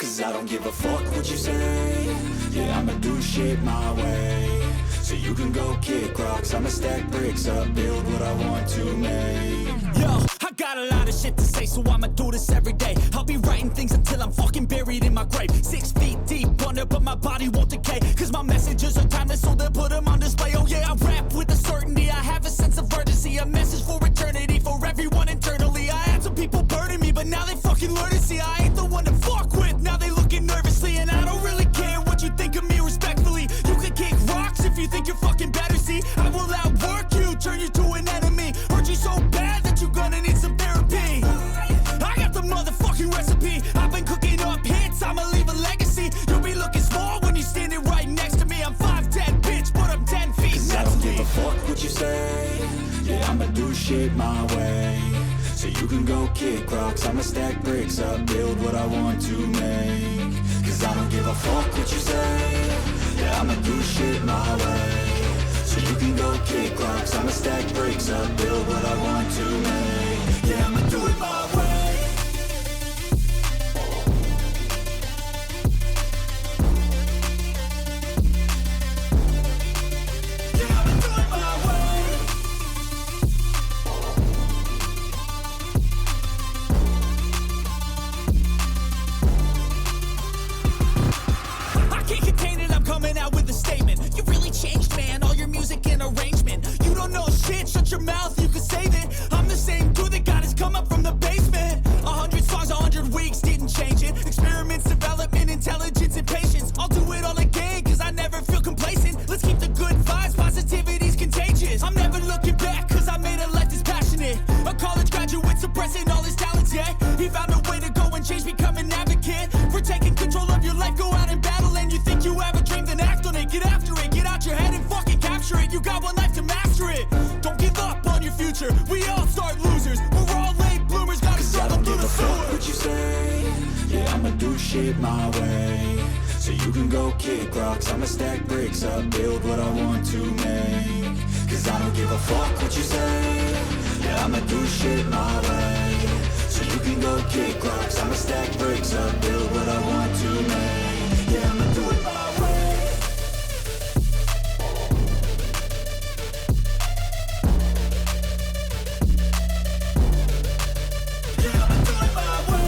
Cause I don't give a fuck what you say. Yeah, I'ma do shit my way. So you can go kick rocks, I'ma stack bricks up, build what I want to make. Yo, I got a lot of shit to say, so I'ma do this every day. I'll be writing things until I'm fucking buried in my grave. 6 feet deep under, but my body won't decay. Cause my messages are timeless, so they'll put them on display. Oh yeah, I rap with a certainty, I have a sense of urgency. A message for eternity, for everyone internally. I had some people burning me, but now they fucking learn to see I ain't the one to fuck with, now they looking nervously. And I don't really care what you think of me respectfully. You can kick rocks if you think you're fucking better, see. I will outwork you, turn you to an enemy. Hurt you so bad that you're gonna need some therapy. I got the motherfucking recipe. I've been cooking up hits, I'ma leave a legacy. You'll be looking small when you're standing right next to me. I'm 5'10", bitch, but I'm 10 feet. Cause I don't give a fuck what you say. Yeah, I'ma do shit my way. So you can go kick rocks, I'ma stack bricks up, build what I want to make. Cause I don't give a fuck what you say. Yeah, I'ma do shit my way. So you can go kick rocks, I'ma stack bricks up, build what I want to make. Yeah, I'ma do it my way. Yeah, I'ma do it my way. I can't contain it, I'm coming out with a statement. You really changed, man, all your music and arrangement. You don't know shit, shut your mouth, you can save it. I'm the same dude that got his come up from the basement. 100 songs, 100 weeks, didn't change it. Experiments, development, intelligence, and patience. I'll do it all again, cause I never feel complacent. Let's keep the good vibes, positivity's contagious. I'm never looking back, cause I made a life that's passionate. A college graduate suppressing all his talents, yeah. He found a way to go and change, become an advocate. For taking control of your life, go out and battle. And you think you have a dream, then act on it. Get after it, get out your head and fucking capture it. You got one life to master it. Don't give up on your future, we all start losers. We're all late bloomers, gotta struggle through the sewer. What you say? Yeah, I'ma do shit my way. So you can go kick rocks, I'ma stack bricks up, build what I want to make. Cause I don't give a fuck what you say. Yeah, I'ma do shit my way. So you can go kick rocks, I'ma stack bricks up, build what I want to make. Yeah, I'ma do it my way. Yeah, I'ma do it my way.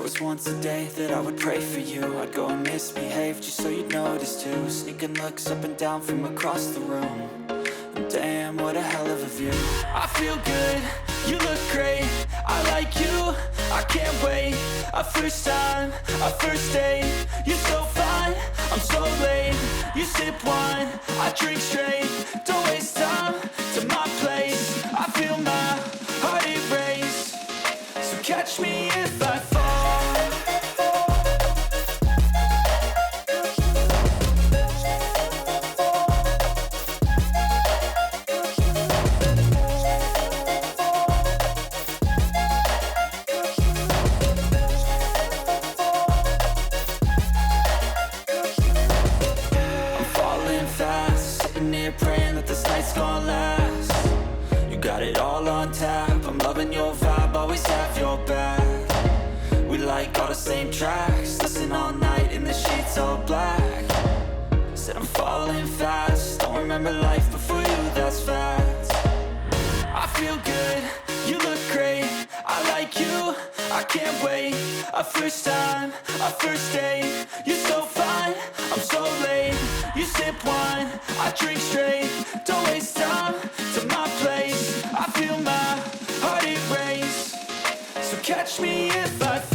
was once a day that I would pray for you. I'd go and misbehave just so you'd notice too. Sneaking looks up and down from across the room. And damn, what a hell of a view. I feel good, you look great, I like you, I can't wait. A first time, a first date, you're so fine, I'm so late. You sip wine, I drink straight, don't waste time to my place. I feel my heart erase, so catch me if I fall. Praying that this night's gonna last. You got it all on tap, I'm loving your vibe, always have your back. We like all the same tracks, listen all night in the sheets all black. Said I'm falling fast, don't remember life before you, that's fact. I feel good, you look great, I like you, I can't wait. A first time, a first date, you're so fine, I'm so late. You sip wine, I drink straight, don't waste time to my place. I feel my heart erase, so catch me if I fall.